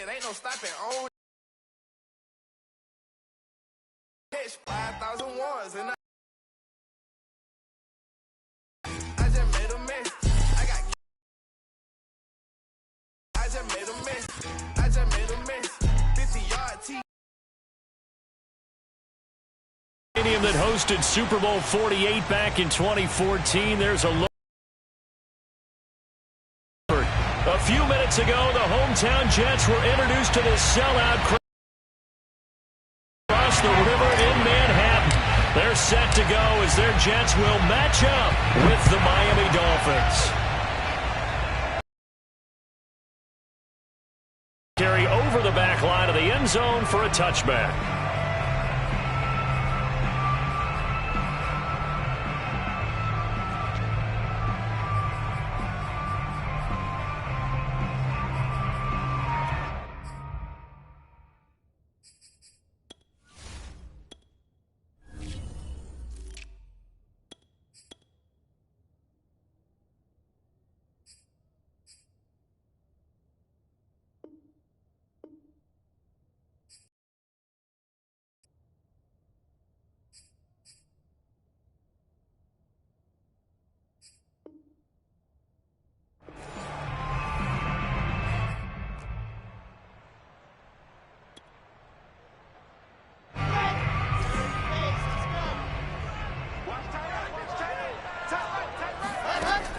it ain't no stopping on. Catch 5,000 ones and I just made a mess. I just made a mess. I just made a mess. 50-yard T. Stadium that hosted Super Bowl 48 back in 2014. There's a look. A few minutes ago, the hometown Jets were introduced to this sellout crowd across the river in Manhattan. They're set to go as their Jets will match up with the Miami Dolphins. Carry over the back line of the end zone for a touchback.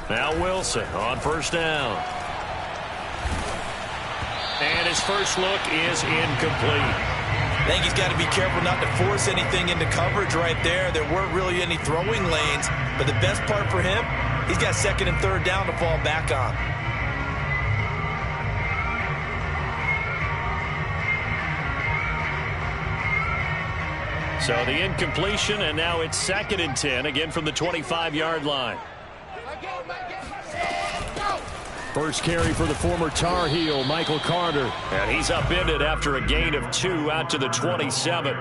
Now Wilson on first down. And his first look is incomplete. I think he's got to be careful not to force anything into coverage right there. There weren't really any throwing lanes, but the best part for him, he's got second and third down to fall back on. So the incompletion, and now it's 2nd and 10, again from the 25-yard line. First carry for the former Tar Heel, Michael Carter. And he's upended after a gain of 2 out to the 27.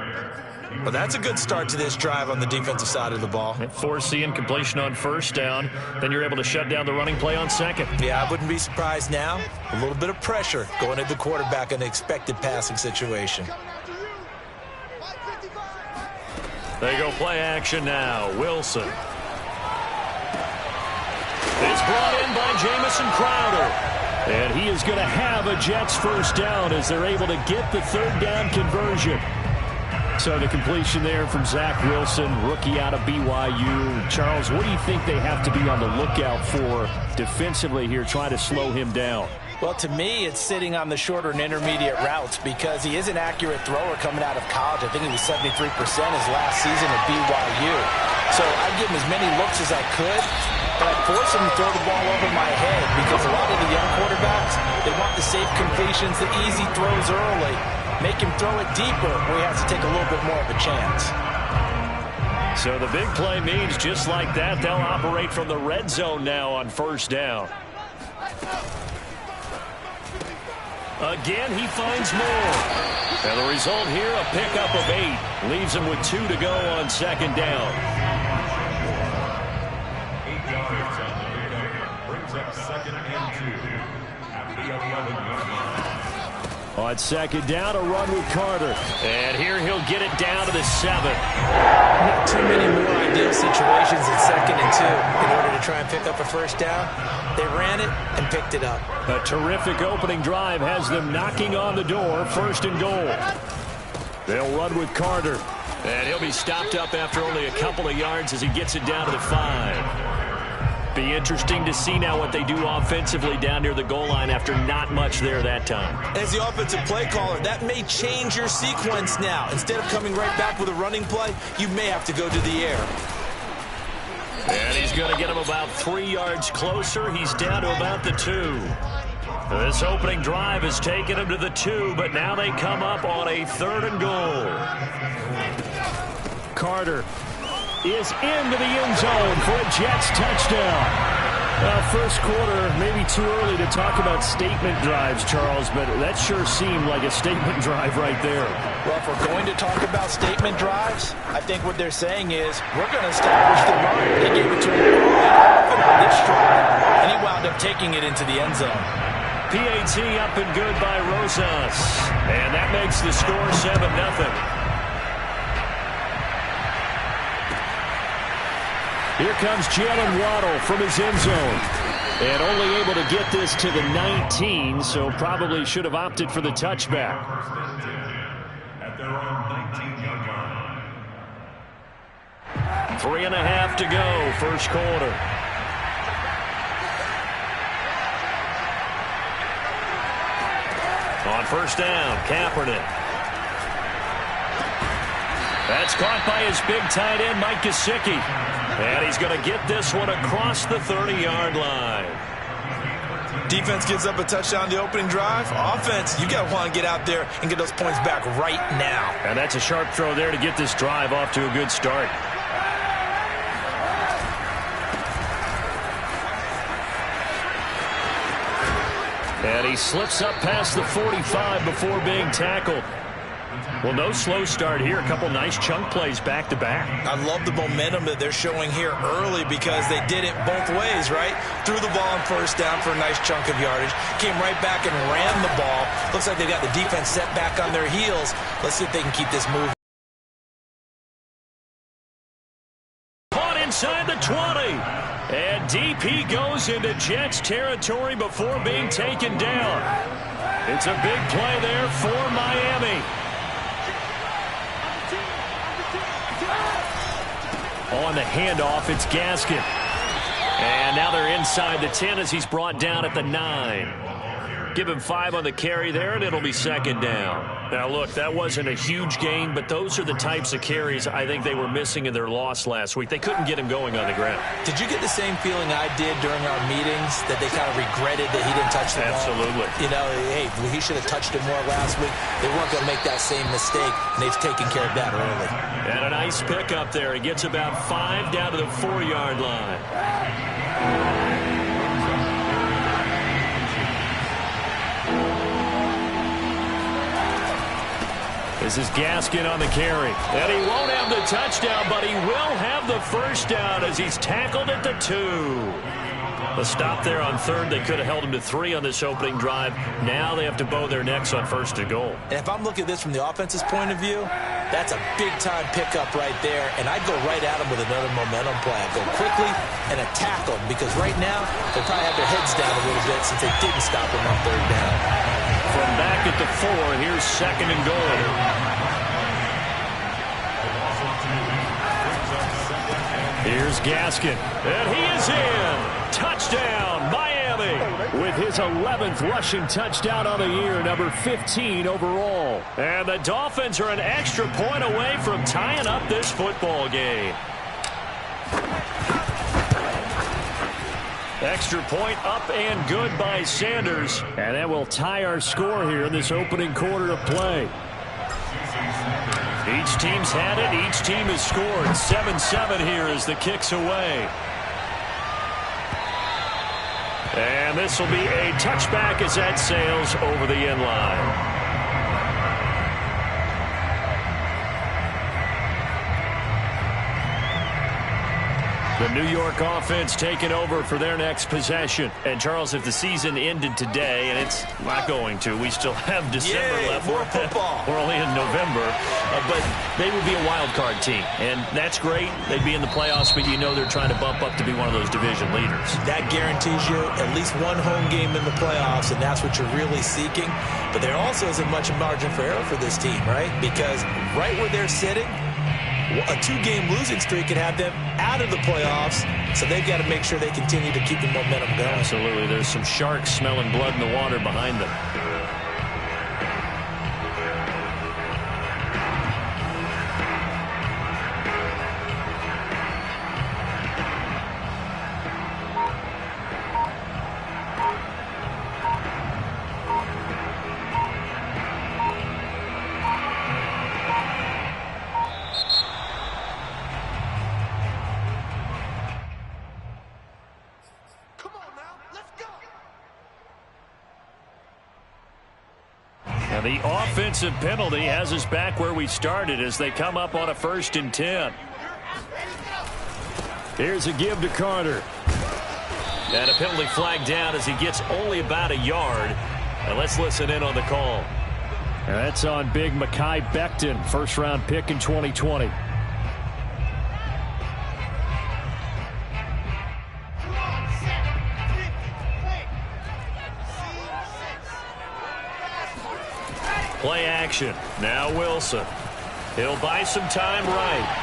Well, that's a good start to this drive on the defensive side of the ball. Force the incompletion on first down. Then you're able to shut down the running play on second. Yeah, I wouldn't be surprised now. A little bit of pressure going at the quarterback in an expected passing situation. They go play action now. Wilson. It's brought in by Jamison Crowder. And he is going to have a Jets first down as they're able to get the third down conversion. So the completion there from Zach Wilson, rookie out of BYU. Charles, what do you think they have to be on the lookout for defensively here, trying to slow him down? Well, to me, it's sitting on the shorter and intermediate routes because he is an accurate thrower coming out of college. I think he was 73% his last season at BYU. So I'd give him as many looks as I could, but I'd force him to throw the ball over my head because a lot of the young quarterbacks, they want the safe completions, the easy throws early. Make him throw it deeper where he has to take a little bit more of a chance. So the big play means just like that, they'll operate from the red zone now on first down. Again, he finds more. And the result here, a pickup of 8. Leaves him with 2 to go on second down. 8 yards on the pickup. Brings up 2nd and 2 at the 11-yard line. On second down, a run with Carter. And here he'll get it down to the 7. Not too many more ideal situations at 2nd and 2 in order to try and pick up a first down. They ran it and picked it up. A terrific opening drive has them knocking on the door, 1st and goal. They'll run with Carter. And he'll be stopped up after only a couple of yards as he gets it down to the 5. Be interesting to see now what they do offensively down near the goal line after not much there that time. As the offensive play caller, that may change your sequence now. Instead of coming right back with a running play, you may have to go to the air. And he's going to get him about 3 yards closer. He's down to about the 2. This opening drive has taken him to the 2, but now they come up on a 3rd and goal. Carter is into the end zone for a Jets touchdown. First quarter, maybe too early to talk about statement drives, Charles, but that sure seemed like a statement drive right there. Well, if we're going to talk about statement drives, I think what they're saying is we're going to establish the run. They gave it to him early and often on this drive, and he wound up taking it into the end zone. PAT up and good by Rosas. And that makes the score 7-0. Here comes Jalen Waddle from his end zone. And only able to get this to the 19, so probably should have opted for the touchback. At their own 19-yard line. 3.5 to go, first quarter. On first down, Kaepernick. That's caught by his big tight end, Mike Gesicki. And he's going to get this one across the 30-yard line. Defense gives up a touchdown the opening drive. Offense, you got to want to get out there and get those points back right now. And that's a sharp throw there to get this drive off to a good start. And he slips up past the 45 before being tackled. Well, no slow start here. A couple nice chunk plays back-to-back. I love the momentum that they're showing here early because they did it both ways, right? Threw the ball on first down for a nice chunk of yardage. Came right back and ran the ball. Looks like they got the defense set back on their heels. Let's see if they can keep this moving. Caught inside the 20. And DP goes into Jets territory before being taken down. It's a big play there for Miami. On the handoff, it's Gaskin. And now they're inside the 10 as he's brought down at the 9. Give him 5 on the carry there, and it'll be second down. Now, look, that wasn't a huge gain, but those are the types of carries I think they were missing in their loss last week. They couldn't get him going on the ground. Did you get the same feeling I did during our meetings, that they kind of regretted that he didn't touch the ball? Absolutely. You know, hey, he should have touched it more last week. They weren't going to make that same mistake, and they've taken care of that early. And a nice pickup there. He gets about 5 down to the 4-yard line. This is Gaskin on the carry. And he won't have the touchdown, but he will have the first down as he's tackled at the 2. The stop there on third. They could have held him to 3 on this opening drive. Now they have to bow their necks on first and goal. And if I'm looking at this from the offense's point of view, that's a big-time pickup right there. And I'd go right at him with another momentum play. I'd go quickly and attack them because right now they probably have their heads down a little bit since they didn't stop him on third down. From back at the 4, here's second and goal. Here's Gaskin, and he is in. Touchdown, Miami, with his 11th rushing touchdown on the year, number 15 overall. And the Dolphins are an extra point away from tying up this football game. Extra point up and good by Sanders. And that will tie our score here in this opening quarter of play. Each team's had it. Each team has scored. 7-7 here as the kick's away. And this will be a touchback as that sails over the end line. The New York offense taking over for their next possession. And, Charles, if the season ended today, and it's not going to, we still have December left. More football. We're only in November. But they would be a wild card team. And that's great. They'd be in the playoffs, but you know they're trying to bump up to be one of those division leaders. That guarantees you at least one home game in the playoffs, and that's what you're really seeking. But there also isn't much margin for error for this team, right? Because right where they're sitting, a 2-game losing streak could have them out of the playoffs, so they've got to make sure they continue to keep the momentum going. Absolutely. There's some sharks smelling blood in the water behind them. The offensive penalty has us back where we started as they come up on a 1st and 10. Here's a give to Carter. And a penalty flag down as he gets only about a yard. And let's listen in on the call. And that's on big Mekhi Becton, first-round pick in 2020. Play action. Now Wilson. He'll buy some time right.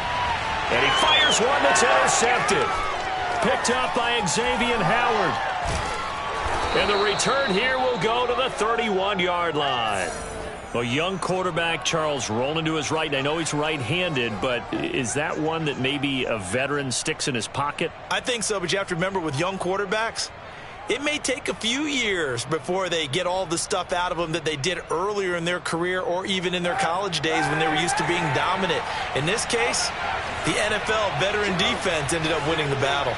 And he fires one that's intercepted. Picked up by Xavier Howard. And the return here will go to the 31-yard line. A young quarterback, Charles, rolling to his right. And I know he's right-handed, but is that one that maybe a veteran sticks in his pocket? I think so, but you have to remember with young quarterbacks, it may take a few years before they get all the stuff out of them that they did earlier in their career or even in their college days when they were used to being dominant. In this case, the NFL veteran defense ended up winning the battle.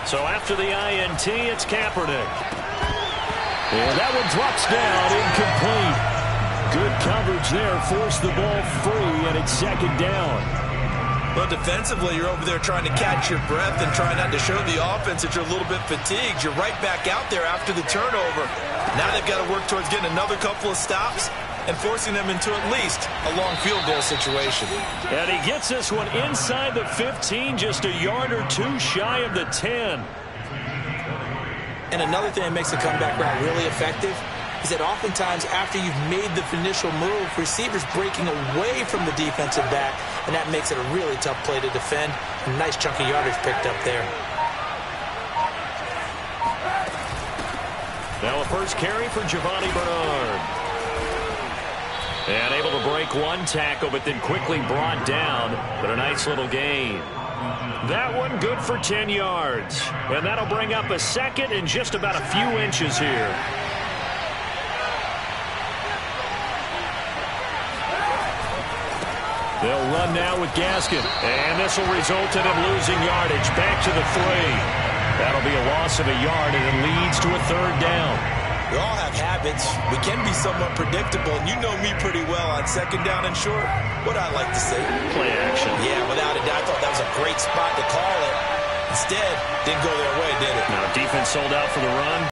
So after the INT, it's Kaepernick. And that one drops down, incomplete. Good coverage there, forced the ball free, and it's second down. Well, defensively, you're over there trying to catch your breath and trying not to show the offense that you're a little bit fatigued. You're right back out there after the turnover. Now they've got to work towards getting another couple of stops and forcing them into at least a long field goal situation. And he gets this one inside the 15, just a yard or two shy of the 10. And another thing that makes the comeback route really effective is that oftentimes after you've made the initial move, receivers breaking away from the defensive back, and that makes it a really tough play to defend. A nice chunk of yardage picked up there. Now a first carry for Giovanni Bernard. And able to break one tackle, but then quickly brought down. But a nice little gain. That one good for 10 yards. And that'll bring up a second and just about a few inches here. They'll run now with Gaskin. And this will result in him losing yardage. Back to the 3. That'll be a loss of a yard, and it leads to a third down. We all have habits. We can be somewhat predictable, and you know me pretty well on second down and short. What I like to say? Play action. Yeah, without a doubt. I thought that was a great spot to call it. Instead, didn't go their way, did it? Now defense sold out for the run.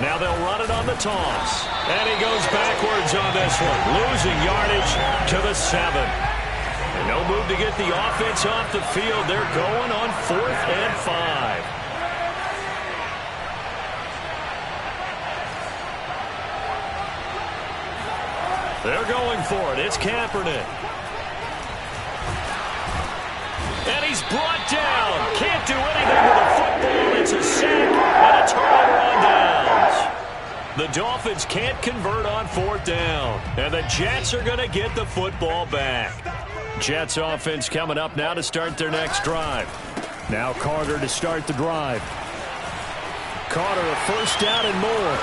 Now they'll run it on the toss. And he goes backwards on this one. Losing yardage to the 7. And no move to get the offense off the field. They're going on 4th and 5. They're going for it. It's Kaepernick. And he's brought down. Can't do anything with the football. It's a sack and a turnover on downs. The Dolphins can't convert on 4th down. And the Jets are going to get the football back. Jets offense coming up now to start their next drive. Now Carter to start the drive. Carter a first down and more.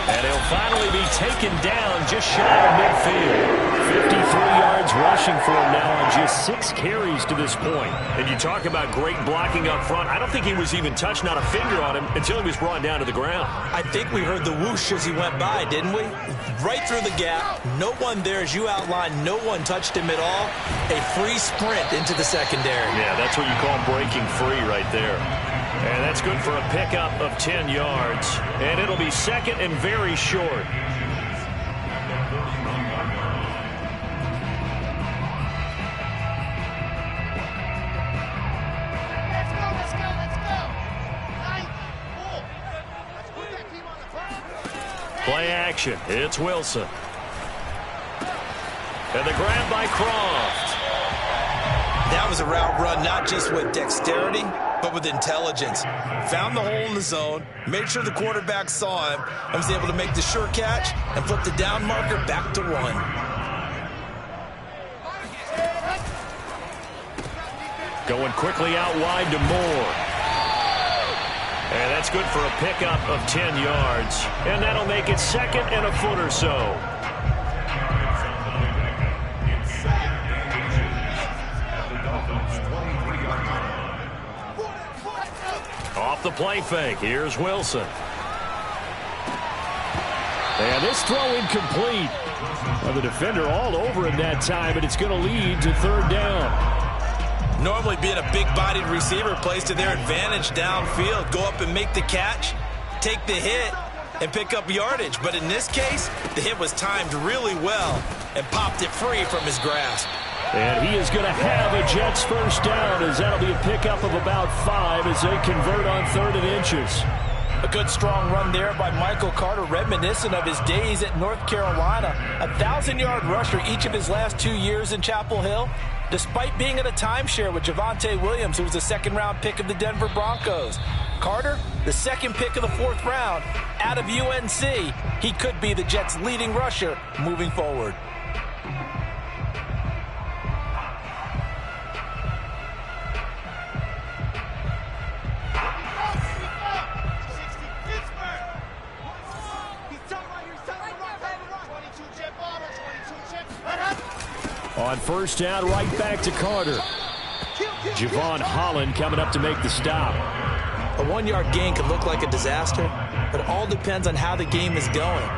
And he'll finally be taken down just shy of midfield. 53 yards rushing for him now on just 6 carries to this point. And you talk about great blocking up front. I don't think he was even touched, not a finger on him, until he was brought down to the ground. I think we heard the whoosh as he went by, didn't we? Right through the gap. No one there, as you outlined. No one touched him at all. A free sprint into the secondary. Yeah, that's what you call breaking free right there. And that's good for a pickup of 10 yards. And it'll be second and very short. Play action. It's Wilson. And the grab by Croft. That was a route run not just with dexterity, but with intelligence. Found the hole in the zone, made sure the quarterback saw him, and was able to make the sure catch and flip the down marker back to 1. Going quickly out wide to Moore. And that's good for a pickup of 10 yards. And that'll make it second and a foot or so. Off the play fake, here's Wilson. And this throw incomplete. Well, the defender all over him that time, and it's going to lead to third down. Normally being a big-bodied receiver plays to their advantage downfield. Go up and make the catch, take the hit, and pick up yardage. But in this case, the hit was timed really well and popped it free from his grasp. And he is going to have a Jets first down, as that'll be a pickup of about 5 as they convert on 3rd and inches. A good strong run there by Michael Carter, reminiscent of his days at North Carolina. A 1,000-yard rusher each of his last 2 years in Chapel Hill, despite being in a timeshare with Javonte Williams, who was a second-round pick of the Denver Broncos. Carter, the second pick of the 4th round out of UNC. He could be the Jets' leading rusher moving forward. On first down, right back to Carter. Javon Holland coming up to make the stop. A 1-yard gain could look like a disaster, but it all depends on how the game is going.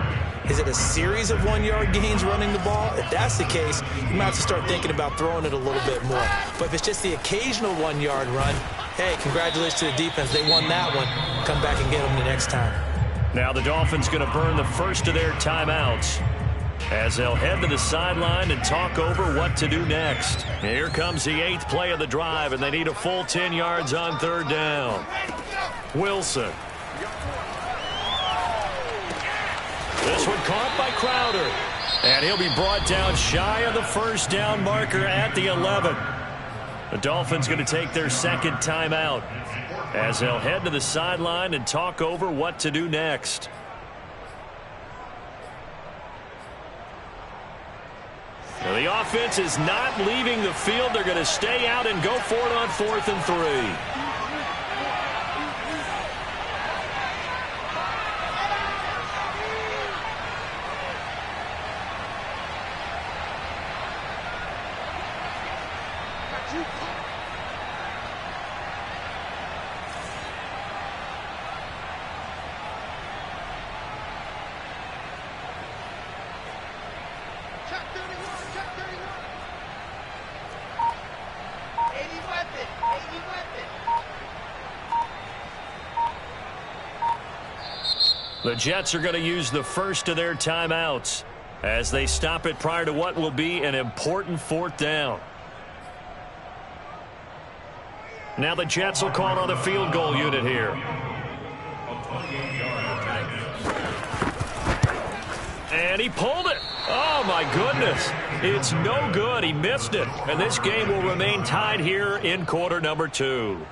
Is it a series of 1-yard gains running the ball? If that's the case, you might have to start thinking about throwing it a little bit more. But if it's just the occasional 1-yard run, hey, congratulations to the defense. They won that one. Come back and get them the next time. Now the Dolphins going to burn the first of their timeouts, as they'll head to the sideline and talk over what to do next. Here comes the 8th play of the drive, and they need a full 10 yards on 3rd down. Wilson. This one caught by Crowder. And he'll be brought down shy of the first down marker at the 11. The Dolphins going to take their 2nd timeout, as they'll head to the sideline and talk over what to do next. Now the offense is not leaving the field. They're going to stay out and go for it on 4th and 3. The Jets are going to use the first of their timeouts as they stop it prior to what will be an important 4th down. Now the Jets will call on the field goal unit here. And he pulled it. Oh, my goodness. It's no good. He missed it. And this game will remain tied here in quarter number 2.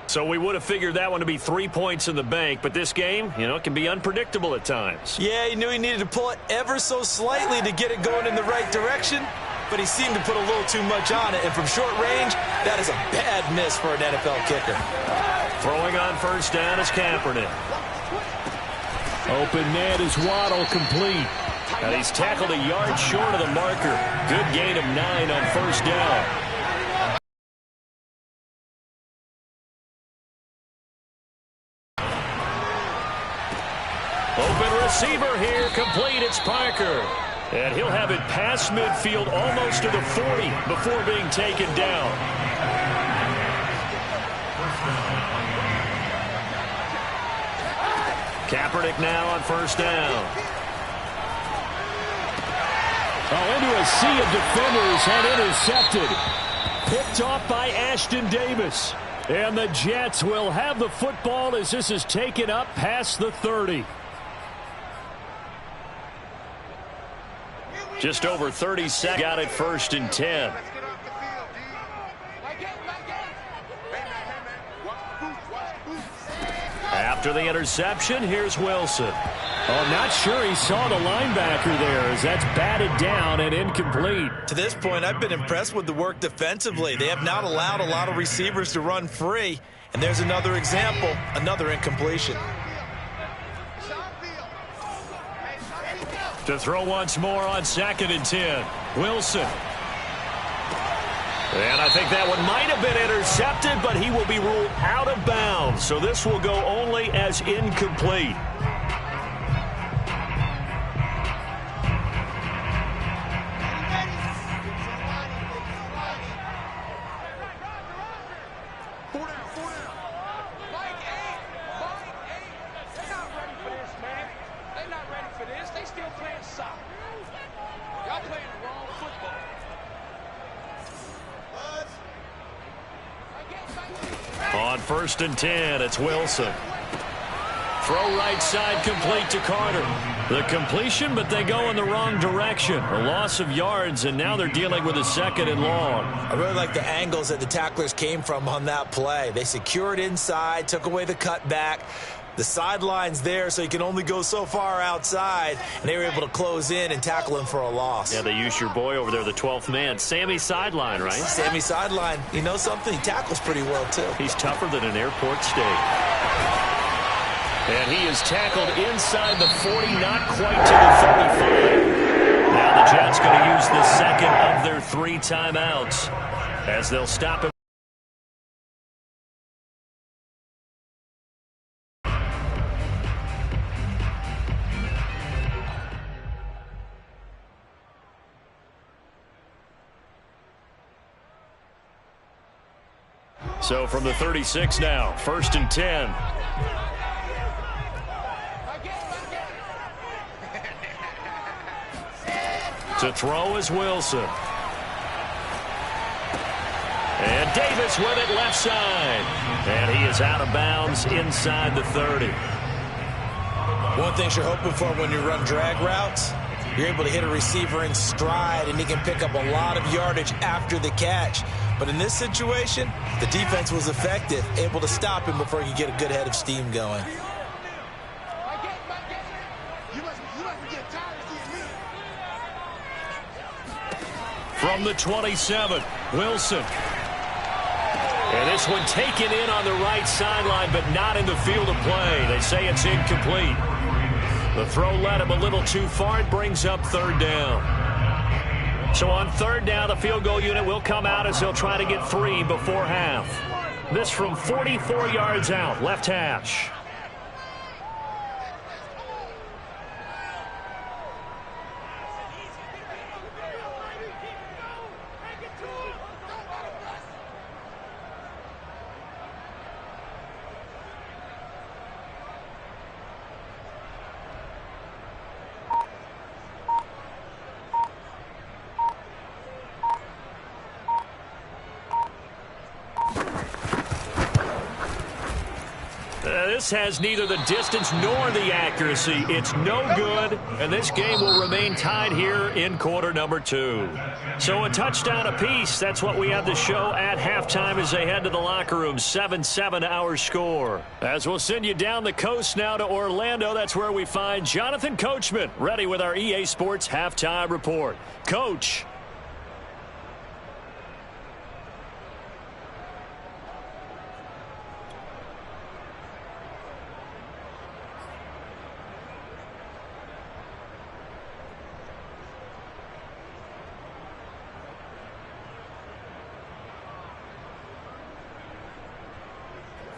So we would have figured that one to be 3 points in the bank, but this game, it can be unpredictable at times. Yeah, he knew he needed to pull it ever so slightly to get it going in the right direction, but he seemed to put a little too much on it, and from short range, that is a bad miss for an NFL kicker. Throwing on first down is Kaepernick. Open man is Waddle, complete. And he's tackled a yard short of the marker. Good gain of 9 on first down. Open receiver here, complete. It's Parker. And he'll have it past midfield almost to the 40 before being taken down. Kaepernick now on first down. Oh, into a sea of defenders and intercepted. Picked off by Ashton Davis. And the Jets will have the football as this is taken up past the 30. Just over 30 seconds. Got it 1st and 10. After the interception, here's Wilson. Oh, not sure he saw the linebacker there as that's batted down and incomplete. To this point, I've been impressed with the work defensively. They have not allowed a lot of receivers to run free. And there's another example, another incompletion. To throw once more on 2nd and 10. Wilson. And I think that one might have been intercepted, but he will be ruled out of bounds. So this will go only as incomplete. Mike 8. They're not ready for this, man. They're not ready for this. They still playing soccer. Y'all playing the wrong football. On 1st and 10, it's Wilson. Throw right side complete to Carter. The completion, but they go in the wrong direction. A loss of yards, and now they're dealing with a 2nd and long. I really like the angles that the tacklers came from on that play. They secured inside, took away the cutback. The sideline's there, so you can only go so far outside, and they were able to close in and tackle him for a loss. Yeah, they used your boy over there, the 12th man. Sammy Sideline, right? Sammy Sideline, you know something? He tackles pretty well, too. He's tougher than an airport steak. And he is tackled inside the 40, not quite to the 35. Now the Jets going to use the 2nd of their 3 timeouts as they'll stop him. So from the 36 now, 1st and 10. To throw is Wilson. And Davis with it left side. And he is out of bounds inside the 30. One thing you're hoping for when you run drag routes, you're able to hit a receiver in stride, and he can pick up a lot of yardage after the catch. But in this situation, the defense was effective, able to stop him before he could get a good head of steam going. From the 27, Wilson. And this one taken in on the right sideline, but not in the field of play. They say it's incomplete. The throw led him a little too far. It brings up 3rd down. So on 3rd down, the field goal unit will come out as they'll try to get 3 before half. This from 44 yards out, left hash. This has neither the distance nor the accuracy. It's no good, and this game will remain tied here in quarter number 2. So a touchdown apiece. That's what we have to show at halftime as they head to the locker room. 7-7 our score. As we'll send you down the coast now to Orlando, that's where we find Jonathan Coachman ready with our EA Sports halftime report. Coach.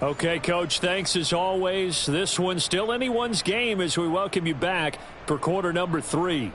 Okay, Coach, thanks as always. This one's still anyone's game as we welcome you back for quarter number 3.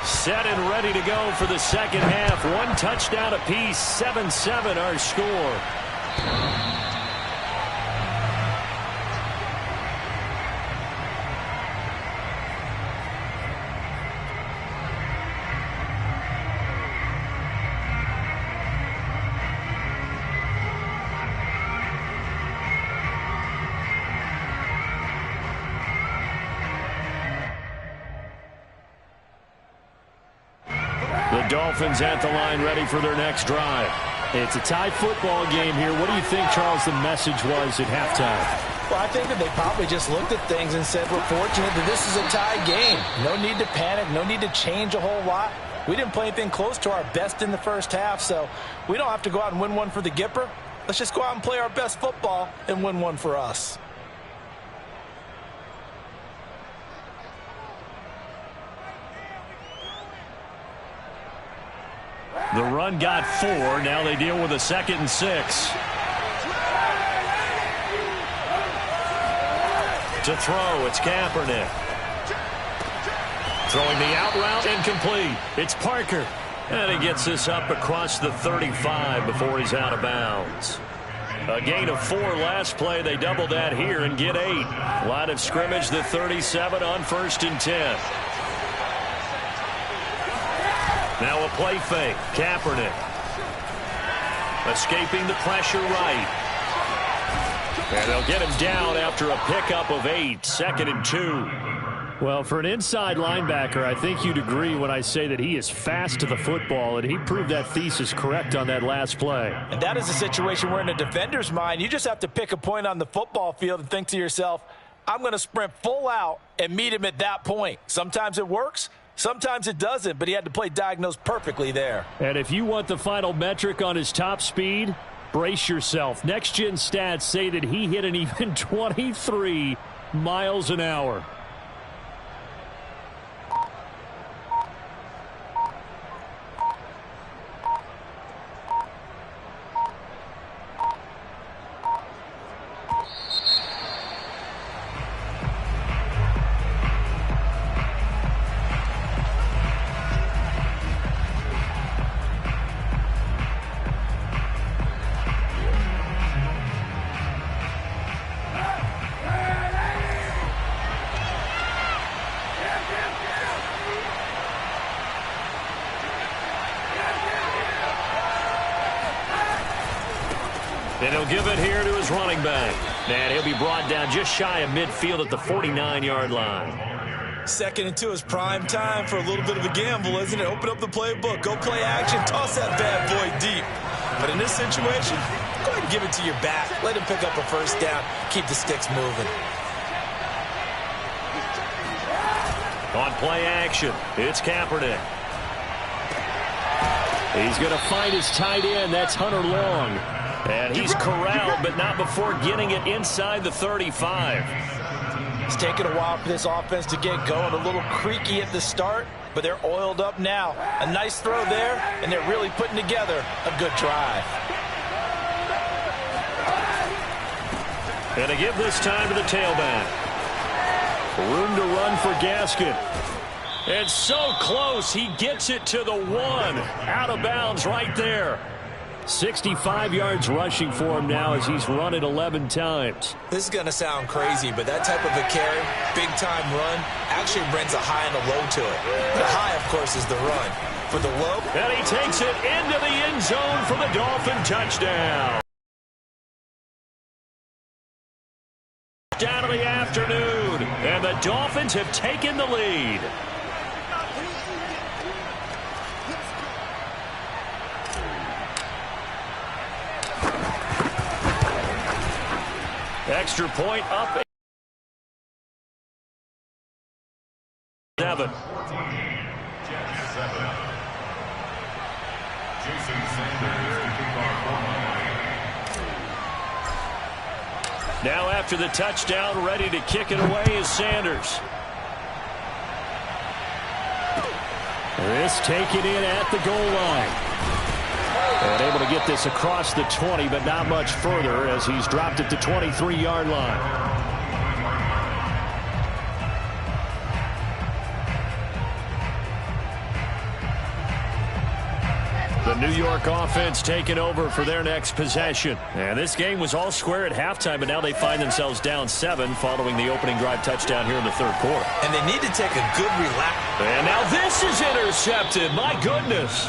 Set and ready to go for the second half. 1 touchdown apiece. 7-7 our score. Dolphins at the line ready for their next drive. It's a tie football game here. What do you think, Charles, the message was at halftime? Well, I think that they probably just looked at things and said, we're fortunate that this is a tie game. No need to panic. No need to change a whole lot. We didn't play anything close to our best in the first half, so we don't have to go out and win one for the Gipper. Let's just go out and play our best football and win one for us. The run got 4. Now they deal with a 2nd and 6. To throw, it's Kaepernick. Throwing the out route, incomplete. It's Parker. And he gets this up across the 35 before he's out of bounds. A gain of 4 last play. They double that here and get 8. Line of scrimmage, the 37 on 1st and 10. Now a play fake. Kaepernick. Escaping the pressure right. And they'll get him down after a pickup of 8. 2nd and 2. Well, for an inside linebacker, I think you'd agree when I say that he is fast to the football, and he proved that thesis correct on that last play. And that is a situation where in a defender's mind, you just have to pick a point on the football field and think to yourself, I'm going to sprint full out and meet him at that point. Sometimes it works. Sometimes it doesn't, but he had to play diagnosed perfectly there. And if you want the final metric on his top speed, brace yourself. Next-gen stats say that he hit an even 23 miles an hour. And he'll give it here to his running back. And he'll be brought down just shy of midfield at the 49-yard line. 2nd and 2 is prime time for a little bit of a gamble, isn't it? Open up the playbook. Go play action. Toss that bad boy deep. But in this situation, go ahead and give it to your back. Let him pick up a 1st down. Keep the sticks moving. On play action, it's Kaepernick. He's going to find his tight end. That's Hunter Long. And he's corralled, but not before getting it inside the 35. It's taken a while for this offense to get going. A little creaky at the start, but they're oiled up now. A nice throw there, and they're really putting together a good drive. And to give this time to the tailback. Room to run for Gaskin. And so close, he gets it to the 1. Out of bounds right there. 65 yards rushing for him now as he's run it 11 times. This is going to sound crazy, but that type of a carry, big-time run, actually brings a high and a low to it. The high, of course, is the run. For the low... And he takes it into the end zone for the Dolphin touchdown. Down of the afternoon, and the Dolphins have taken the lead. Extra point up. 7. Now after the touchdown, ready to kick it away is Sanders. This taken in at the goal line. And able to get this across the 20, but not much further as he's dropped it to 23-yard line. The New York offense taking over for their next possession. And this game was all square at halftime, but now they find themselves down 7 following the opening drive touchdown here in the 3rd quarter. And they need to take a good relax. And now this is intercepted. My goodness.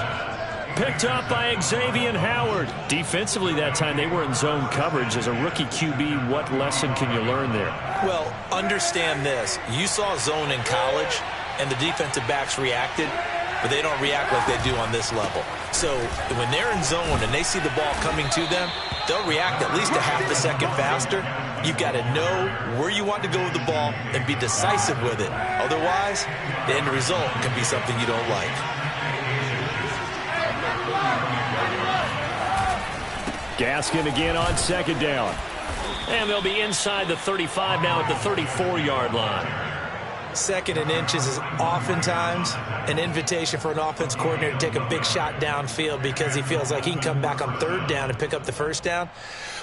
Picked up by Xavier Howard. Defensively that time, they were in zone coverage. As a rookie QB, what lesson can you learn there? Well, understand this. You saw zone in college, and the defensive backs reacted, but they don't react like they do on this level. So when they're in zone and they see the ball coming to them, they'll react at least a half a second faster. You've got to know where you want to go with the ball and be decisive with it. Otherwise, the end result can be something you don't like. Gaskin again on second down. And they'll be inside the 35 now at the 34-yard line. Second and inches is oftentimes an invitation for an offense coordinator to take a big shot downfield because he feels like he can come back on third down and pick up the first down.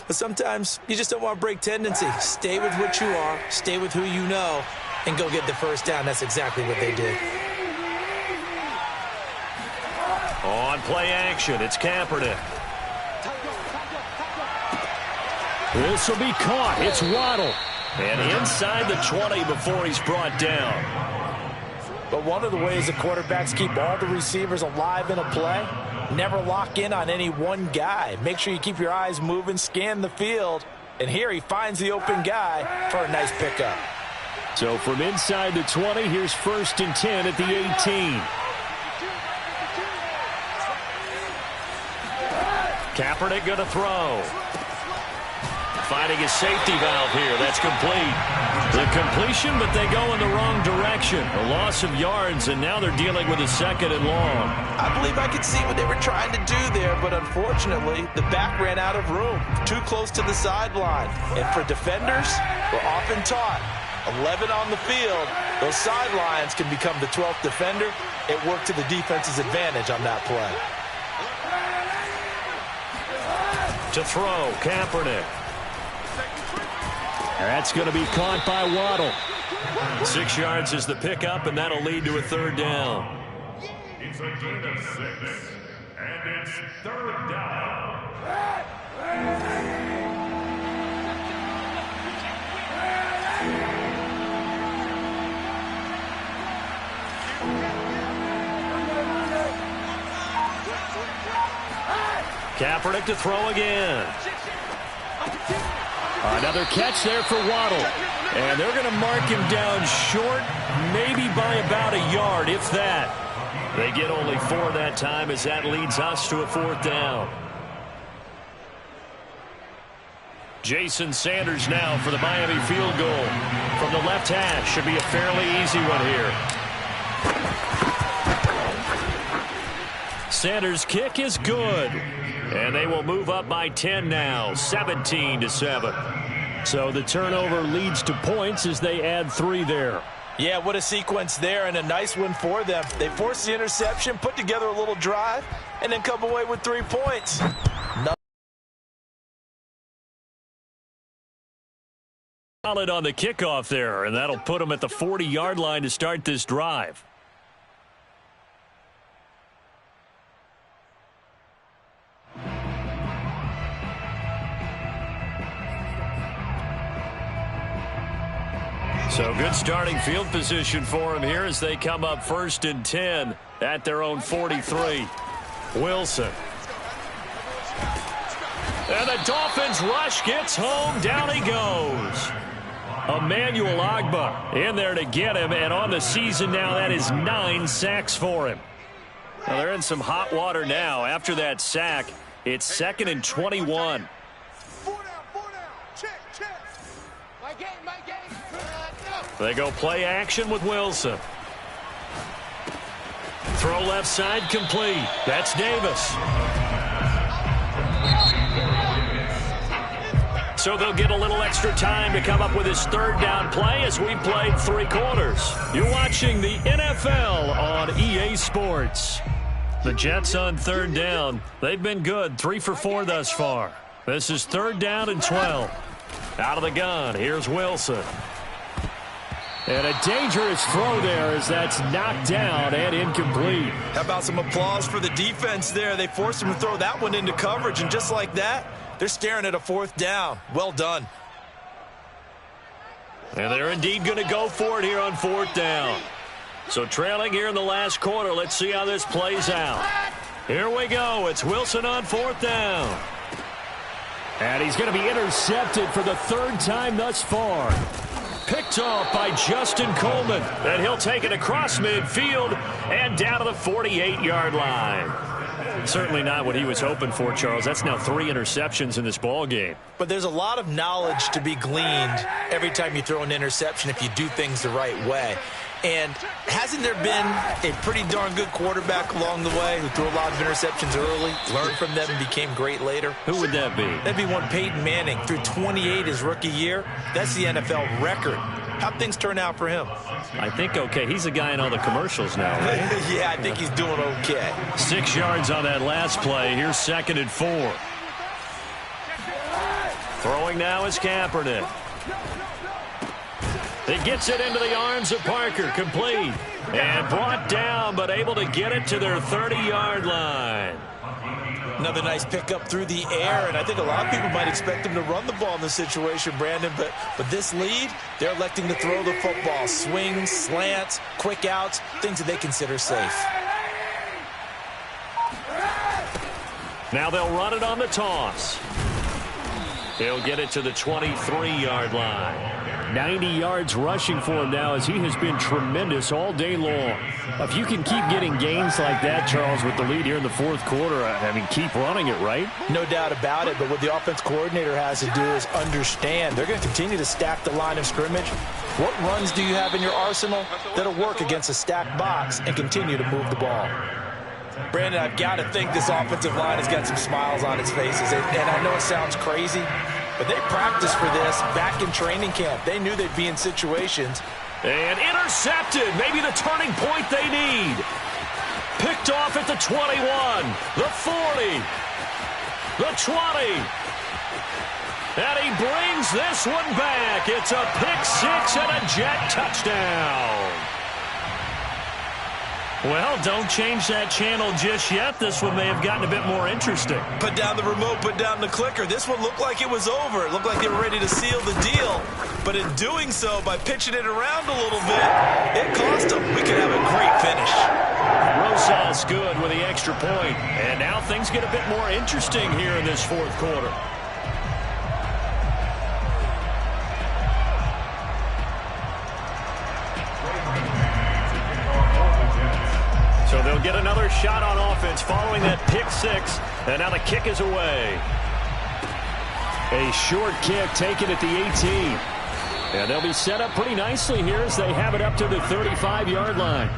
But sometimes you just don't want to break tendency. Stay with what you are, stay with who you know, and go get the first down. That's exactly what they did. On play action, it's Kaepernick. This will be caught. It's Waddle. And inside the 20 before he's brought down. But one of the ways the quarterbacks keep all the receivers alive in a play, never lock in on any one guy. Make sure you keep your eyes moving, scan the field. And here he finds the open guy for a nice pickup. So from inside the 20, here's 1st and 10 at the 18. Kaepernick going to throw. Finding his safety valve here. That's complete. The completion, but they go in the wrong direction. A loss of yards, and now they're dealing with a 2nd and long. I believe I could see what they were trying to do there, but unfortunately, the back ran out of room. Too close to the sideline. And for defenders, we're often taught, 11 on the field, those sidelines can become the 12th defender. It worked to the defense's advantage on that play. To throw, Kaepernick. That's going to be caught by Waddle. 6 yards is the pickup, and that'll lead to a 3rd down. It's a gain of 6, and it's 3rd down. Kaepernick to throw again. Another catch there for Waddle. And they're going to mark him down short, maybe by about a yard, if that. They get only 4 that time as that leads us to a 4th down. Jason Sanders now for the Miami field goal. From the left hash, should be a fairly easy one here. Sanders' kick is good. And they will move up by 10 now, 17-7. So the turnover leads to points as they add 3 there. Yeah, what a sequence there, and a nice one for them. They forced the interception, put together a little drive, and then come away with 3 points. Solid on the kickoff there, and that'll put them at the 40-yard line to start this drive. So good starting field position for him here as they come up 1st and 10 at their own 43. Wilson. And the Dolphins rush gets home. Down he goes. Emmanuel Ogbah in there to get him. And on the season now, that is 9 sacks for him. Well, they're in some hot water now. After that sack, it's 2nd and 21. They go play action with Wilson. Throw left side complete. That's Davis. So they'll get a little extra time to come up with his 3rd down play as we played 3 quarters. You're watching the NFL on EA Sports. The Jets on 3rd down. They've been good, 3 for 4 thus far. This is 3rd down and 12. Out of the gun, here's Wilson. And a dangerous throw there as that's knocked down and incomplete. How about some applause for the defense there? They forced him to throw that one into coverage, and just like that, they're staring at a 4th down. Well done. And they're indeed going to go for it here on 4th down. So trailing here in the last quarter, let's see how this plays out. Here we go. It's Wilson on 4th down. And he's going to be intercepted for the 3rd time thus far. Picked off by Justin Coleman. And he'll take it across midfield and down to the 48-yard line. Certainly not what he was hoping for, Charles. That's now 3 interceptions in this ball game. But there's a lot of knowledge to be gleaned every time you throw an interception if you do things the right way. And hasn't there been a pretty darn good quarterback along the way who threw a lot of interceptions early, learned from them, and became great later? Who would that be? That'd be one Peyton Manning. Threw 28 his rookie year. That's the NFL record. How'd things turn out for him? I think okay. He's a guy in all the commercials now, right? Yeah, I think he's doing okay. 6 yards on that last play. Here's 2nd and 4. Throwing now is Kaepernick. He gets it into the arms of Parker, complete. And brought down, but able to get it to their 30-yard line. Another nice pickup through the air, and I think a lot of people might expect him to run the ball in this situation, Brandon, but this lead, they're electing to throw the football. Swings, slants, quick outs, things that they consider safe. Now they'll run it on the toss. He'll get it to the 23-yard line. 90 yards rushing for him now as he has been tremendous all day long. If you can keep getting gains like that, Charles, with the lead here in the 4th quarter, I mean, keep running it, right? No doubt about it, but what the offense coordinator has to do is understand they're going to continue to stack the line of scrimmage. What runs do you have in your arsenal that'll work against a stacked box and continue to move the ball? Brandon, I've got to think this offensive line has got some smiles on its faces, and I know it sounds crazy, but they practiced for this back in training camp. They knew they'd be in situations. And intercepted. Maybe the turning point they need. Picked off at the 21, the 40, the 20. And he brings this one back. It's a pick-6 and a Jet touchdown. Well, don't change that channel just yet. This one may have gotten a bit more interesting. Put down the remote, put down the clicker. This one looked like it was over. It looked like they were ready to seal the deal. But in doing so, by pitching it around a little bit, it cost them. We could have a great finish. Rosas good with the extra point. And now things get a bit more interesting here in this 4th quarter. So they'll get another shot on offense following that pick-6. And now the kick is away. A short kick taken at the 18. And they'll be set up pretty nicely here as they have it up to the 35-yard line.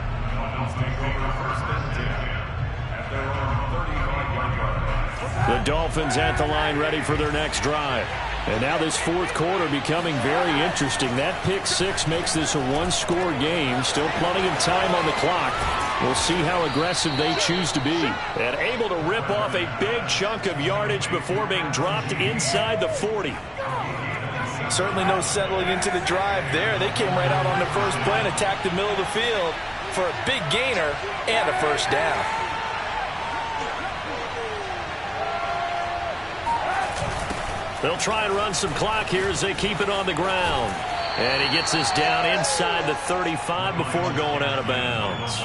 The Dolphins at the line ready for their next drive. And now this 4th quarter becoming very interesting. That pick-6 makes this a one-score game. Still plenty of time on the clock. We'll see how aggressive they choose to be. And able to rip off a big chunk of yardage before being dropped inside the 40. Certainly no settling into the drive there. They came right out on the first play and attacked the middle of the field for a big gainer and a first down. They'll try and run some clock here as they keep it on the ground. And he gets this down inside the 35 before going out of bounds.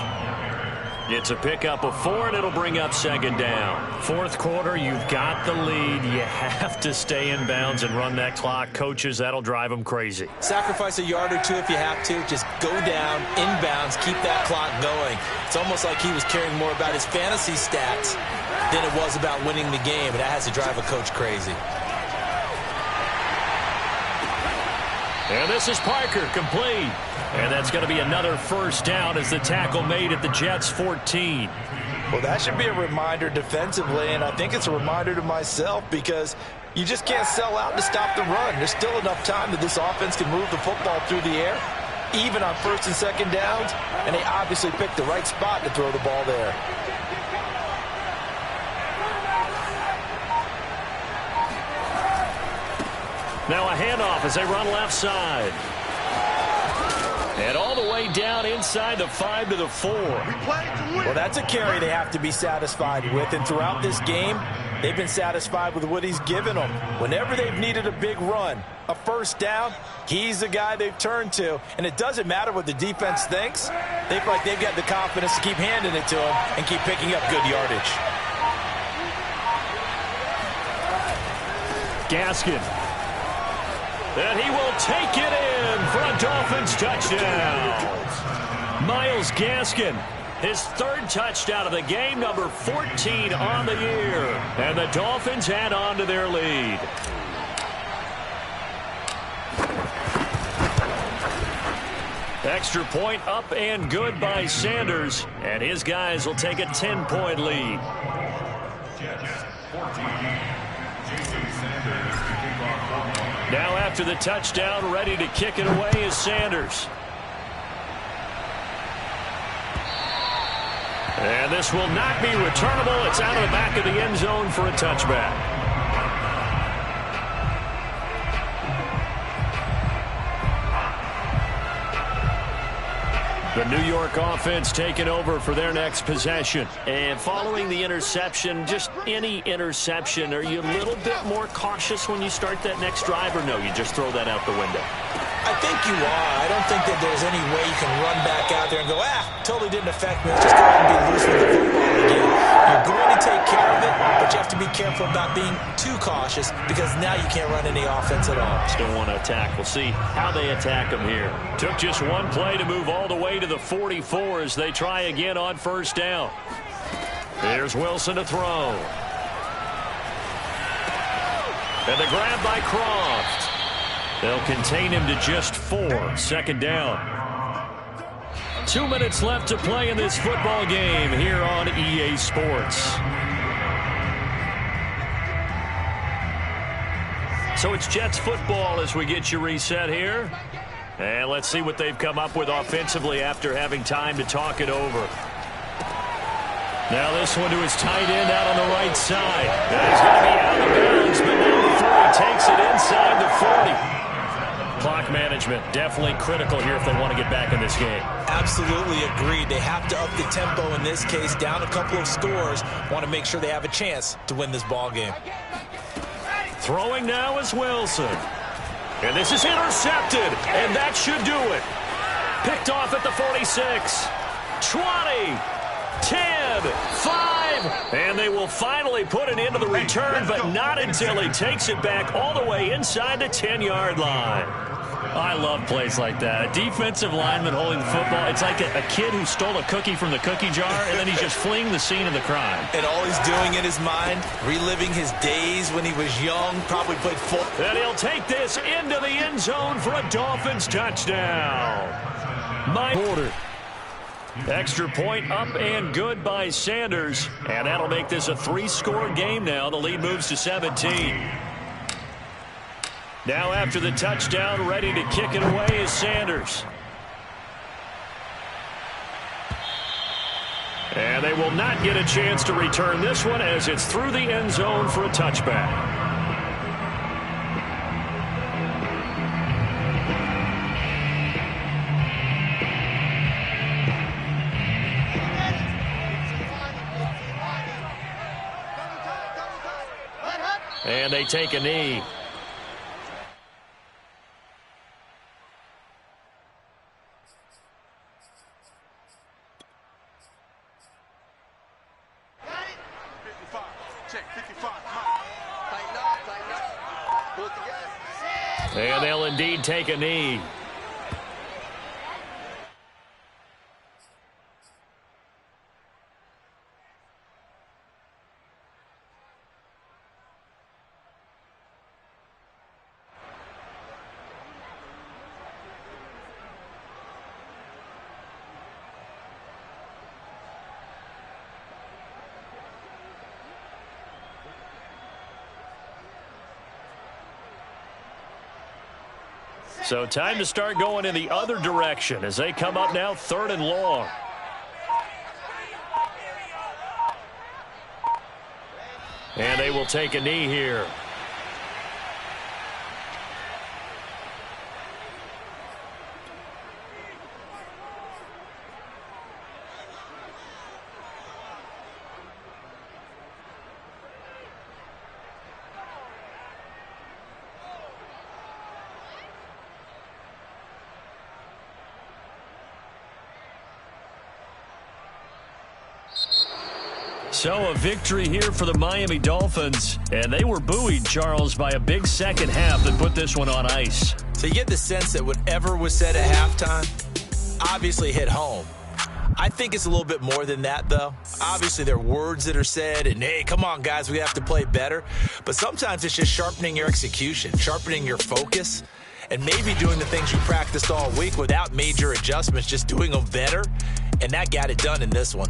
It's a pickup of 4, and it'll bring up 2nd down. 4th quarter, you've got the lead. You have to stay in bounds and run that clock. Coaches, that'll drive them crazy. Sacrifice a yard or two if you have to. Just go down, inbounds, keep that clock going. It's almost like he was caring more about his fantasy stats than it was about winning the game, and that has to drive a coach crazy. And this is Parker, complete. And that's going to be another first down as the tackle made at the Jets' 14. Well, that should be a reminder defensively, and I think it's a reminder to myself because you just can't sell out to stop the run. There's still enough time that this offense can move the football through the air, even on 1st and 2nd downs, and they obviously picked the right spot to throw the ball there. Now a handoff as they run left side. And all the way down inside the 5 to the 4. Well, that's a carry they have to be satisfied with. And throughout this game, they've been satisfied with what he's given them. Whenever they've needed a big run, a first down, he's the guy they've turned to. And it doesn't matter what the defense thinks. They feel like they've got the confidence to keep handing it to him and keep picking up good yardage. Gaskin. And he will take it in for a Dolphins touchdown. Myles Gaskin, his 3rd touchdown of the game, number 14 on the year. And the Dolphins add on to their lead. Extra point up and good by Sanders, and his guys will take a 10-point lead. Now after the touchdown, ready to kick it away is Sanders. And this will not be returnable. It's out of the back of the end zone for a touchback. The New York offense taking over for their next possession. And following the interception, just any interception, are you a little bit more cautious when you start that next drive, or no, you just throw that out the window? I think you are. I don't think that there's any way you can run back out there and go, totally didn't affect me. Let's just go ahead and be loose with the football again. You're going to take care of it, but you have to be careful about being too cautious because now you can't run any offense at all. Still want to attack. We'll see how they attack them here. Took just one play to move all the way to the 44 as they try again on first down. Here's Wilson to throw. And the grab by Croft. They'll contain him to just 4. Second down. 2 minutes left to play in this football game here on EA Sports. So it's Jets football as we get you reset here. And let's see what they've come up with offensively after having time to talk it over. Now this one to his tight end out on the right side. That is going to be out of bounds, but now before he takes it inside the 40. Clock management definitely critical here if they want to get back in this game. Absolutely agreed. They have to up the tempo in this case, down a couple of scores. Want to make sure they have a chance to win this ball game. Throwing now is Wilson. And this is intercepted, and that should do it. Picked off at the 46. 20. 10. 5. And they will finally put it into the return, but not until he takes it back all the way inside the 10-yard line. I love plays like that. A defensive lineman holding the football. It's like a kid who stole a cookie from the cookie jar, and then he's just fleeing the scene of the crime. And all he's doing in his mind, reliving his days when he was young, probably played football. And he'll take this into the end zone for a Dolphins touchdown. My order. Extra point up and good by Sanders. And that'll make this a 3-score game now. The lead moves to 17. Now after the touchdown, ready to kick it away is Sanders. And they will not get a chance to return this one as it's through the end zone for a touchback. And they take a knee. And they'll indeed take a knee. So time to start going in the other direction as they come up now 3rd and long. And they will take a knee here. So a victory here for the Miami Dolphins, and they were buoyed, Charles, by a big second half that put this one on ice. So you get the sense that whatever was said at halftime obviously hit home. I think it's a little bit more than that, though. Obviously, there are words that are said, and, hey, come on, guys, we have to play better. But sometimes it's just sharpening your execution, sharpening your focus. and maybe doing the things you practiced all week without major adjustments, just doing them better, and that got it done in this one.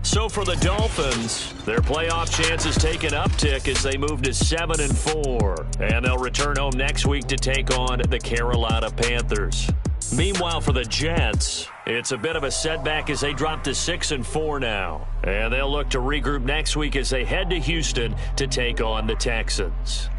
So for the Dolphins, their playoff chances take an uptick as they move to 7-4. And they'll return home next week to take on the Carolina Panthers. Meanwhile, for the Jets, it's a bit of a setback as they drop to 6-4 now. And they'll look to regroup next week as they head to Houston to take on the Texans.